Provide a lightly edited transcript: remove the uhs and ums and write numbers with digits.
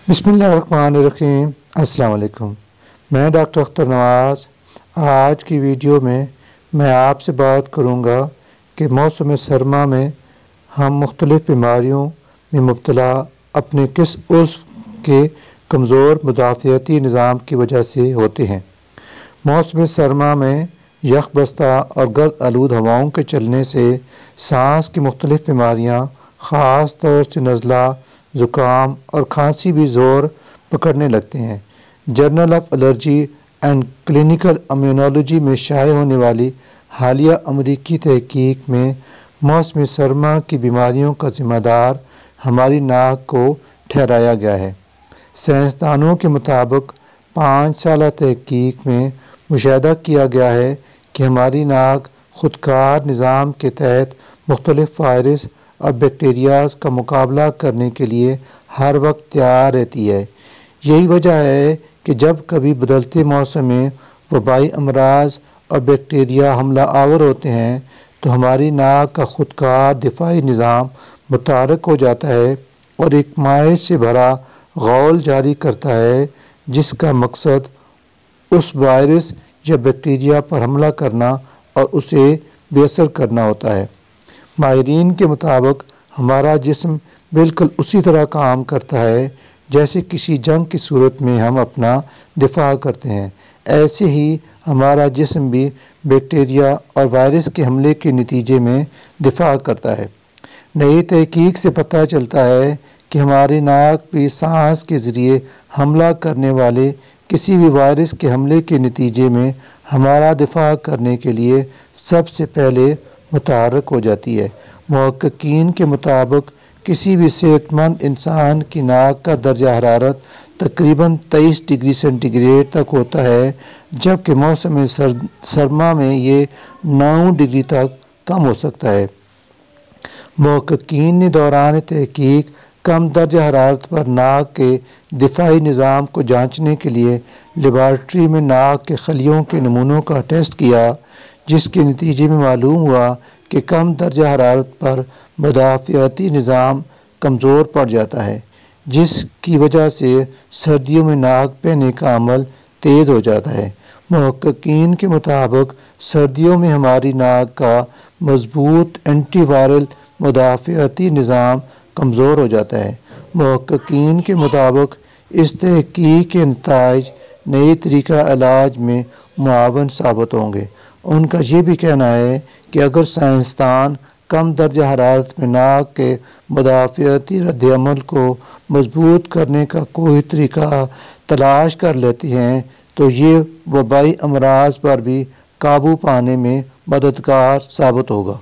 बिस्मिल्लाहिर्रहमानिर्रहीम। अस्सलाम वालेकुम। मैं डॉक्टर अख्तर नवाज़। आज की वीडियो में मैं आपसे बात करूंगा कि मौसम सरमा में हम मुख्तलिफ़ बीमारियों में मुब्तला अपने किस उज़्व के कमज़ोर मुदाफ़ियाती निज़ाम की वजह से होते हैं। मौसम सरमा में यख बस्ता और गर्द आलूद हवाओं के चलने से सांस की मुख्तलिफ़ बीमारियाँ ख़ास तौर से नज़ला, ज़ुकाम और खांसी भी ज़ोर पकड़ने लगते हैं। Journal of allergy and clinical immunology में शाये होने वाली हालिया अमरीकी तहकीक में मौसम सरमा की बीमारियों का ज़िम्मेदार हमारी नाक को ठहराया गया है। साइंसदानों के मुताबिक 5 साला तहकीक में मुशाहिदा किया गया है कि हमारी नाक ख़ुदकार निज़ाम के तहत मुख्तलिफ़ वायरस और बैक्टीरियाज का मुकाबला करने के लिए हर वक्त तैयार रहती है। यही वजह है कि जब कभी बदलते मौसम में वबाई अमराज और बैक्टीरिया हमला आवर होते हैं तो हमारी नाक का ख़ुदकार दिफाई निज़ाम मुतहर्रिक हो जाता है और एक माए से भरा गौल जारी करता है, जिसका मकसद उस वायरस या बैक्टीरिया पर हमला करना और उसे बेअसर करना होता है। माहिरीन के मुताबिक हमारा जिस्म बिल्कुल उसी तरह काम करता है जैसे किसी जंग की सूरत में हम अपना दिफा करते हैं। ऐसे ही हमारा जिस्म भी बैक्टीरिया और वायरस के हमले के नतीजे में दिफा करता है। नई तहकीक से पता चलता है कि हमारी नाक भी सांस के ज़रिए हमला करने वाले किसी भी वायरस के हमले के नतीजे में हमारा दिफा करने के लिए सबसे पहले मुतहर्रिक हो जाती है। मुहक्किकीन के मुताबिक किसी भी सेहतमंद इंसान की नाक का दर्जा हरारत तकरीबन 23 डिग्री सेंटीग्रेड तक होता है, जबकि मौसम सरमा में ये 9 डिग्री तक कम हो सकता है। मुहक्किकीन ने दौरान तहकीक कम दर्जा हरारत पर नाक के दिफाई निज़ाम को जांचने के लिए लेबॉर्ट्री में नाक के खलियों के नमूनों का टेस्ट किया, जिसके नतीजे में मालूम हुआ कि कम दर्जा हरारत पर मुदाफ़ियाती निज़ाम कमज़ोर पड़ जाता है, जिसकी वजह से सर्दियों में नाक पहनने का अमल तेज़ हो जाता है। मुहक्किकीन के मुताबिक सर्दियों में हमारी नाक का मजबूत एंटीवायरल मुदाफ़ियाती निज़ाम कमज़ोर हो जाता है। मुहक्किकीन के मुताबिक इस तहकीक के नताइज नए तरीका इलाज में मुआवन साबित होंगे। उनका ये भी कहना है कि अगर साइंसदान कम दर्जा हरारत में नाक के मुदाफ़ियाती रद्द-ए-अमल को मजबूत करने का कोई तरीका तलाश कर लेती हैं तो ये वबाई अमराज पर भी काबू पाने में मददगार साबित होगा।